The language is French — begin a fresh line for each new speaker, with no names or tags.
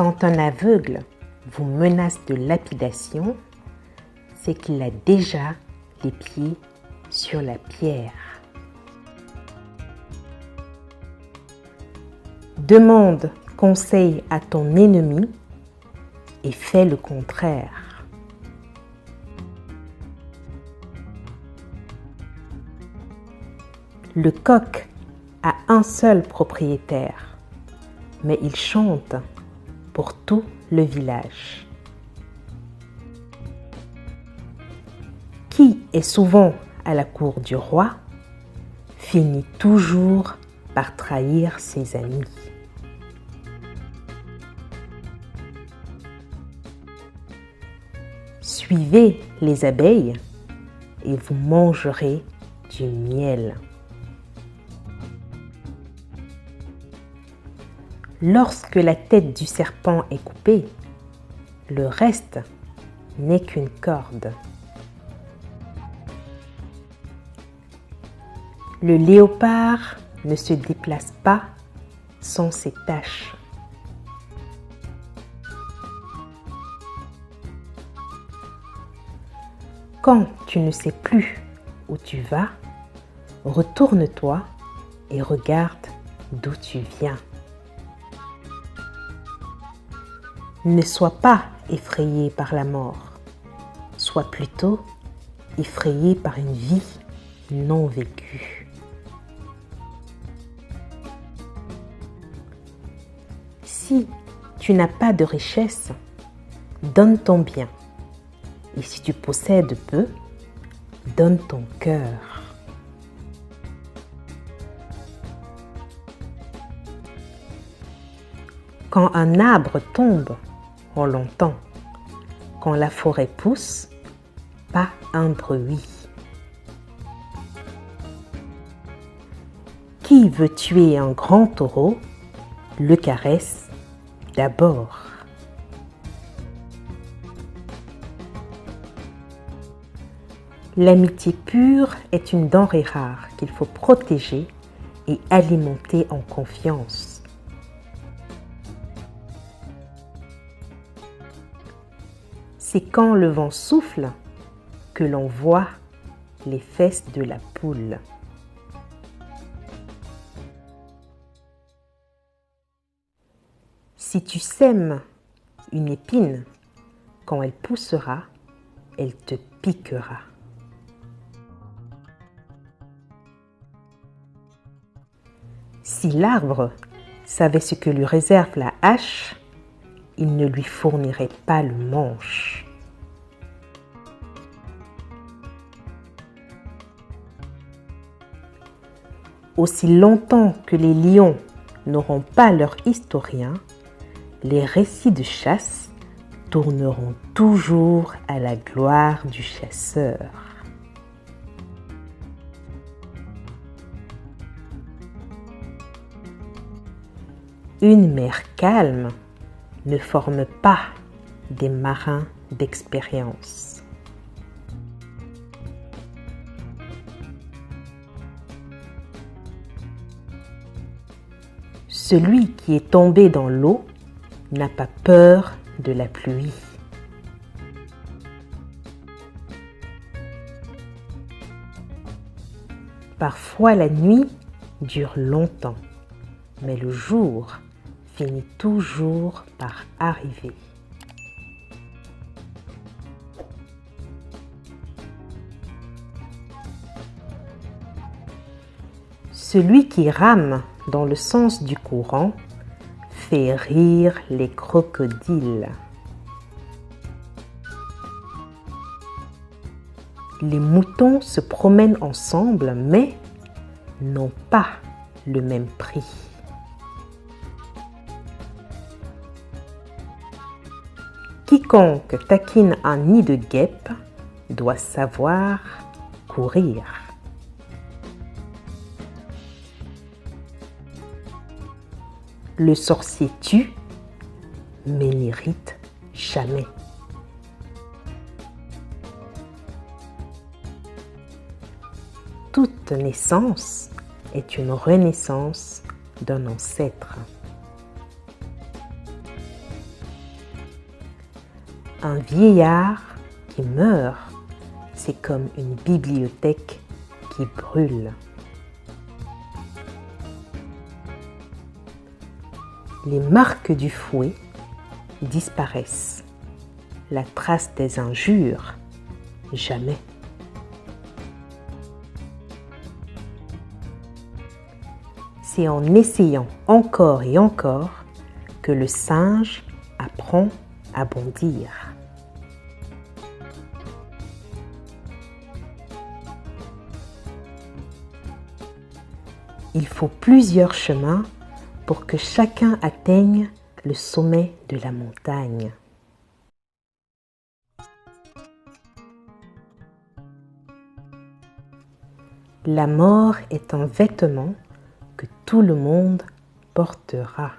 Quand un aveugle vous menace de lapidation, c'est qu'il a déjà les pieds sur la pierre. Demande conseil à ton ennemi et fais le contraire. Le coq a un seul propriétaire, mais il chante pour tout le village. Qui est souvent à la cour du roi finit toujours par trahir ses amis. Suivez les abeilles et vous mangerez du miel. Lorsque la tête du serpent est coupée, le reste n'est qu'une corde. Le léopard ne se déplace pas sans ses taches. Quand tu ne sais plus où tu vas, retourne-toi et regarde d'où tu viens. Ne sois pas effrayé par la mort, sois plutôt effrayé par une vie non vécue. Si tu n'as pas de richesse, donne ton bien. Et si tu possèdes peu, donne ton cœur. Quand un arbre tombe, on l'entend. Quand la forêt pousse, pas un bruit. Qui veut tuer un grand taureau, le caresse d'abord. L'amitié pure est une denrée rare qu'il faut protéger et alimenter en confiance. C'est quand le vent souffle que l'on voit les fesses de la poule. Si tu sèmes une épine, quand elle poussera, elle te piquera. Si l'arbre savait ce que lui réserve la hache, il ne lui fournirait pas le manche. Aussi longtemps que les lions n'auront pas leur historien, les récits de chasse tourneront toujours à la gloire du chasseur. Une mer calme ne forme pas des marins d'expérience. Celui qui est tombé dans l'eau n'a pas peur de la pluie. Parfois la nuit dure longtemps, mais le jour finit toujours par arriver. Celui qui rame dans le sens du courant fait rire les crocodiles. Les moutons se promènent ensemble, mais n'ont pas le même prix. Quiconque taquine un nid de guêpe doit savoir courir. Le sorcier tue, mais n'irrite jamais. Toute naissance est une renaissance d'un ancêtre. Un vieillard qui meurt, c'est comme une bibliothèque qui brûle. Les marques du fouet disparaissent. La trace des injures, jamais. C'est en essayant encore et encore que le singe apprend à bondir. Il faut plusieurs chemins pour que chacun atteigne le sommet de la montagne. La mort est un vêtement que tout le monde portera.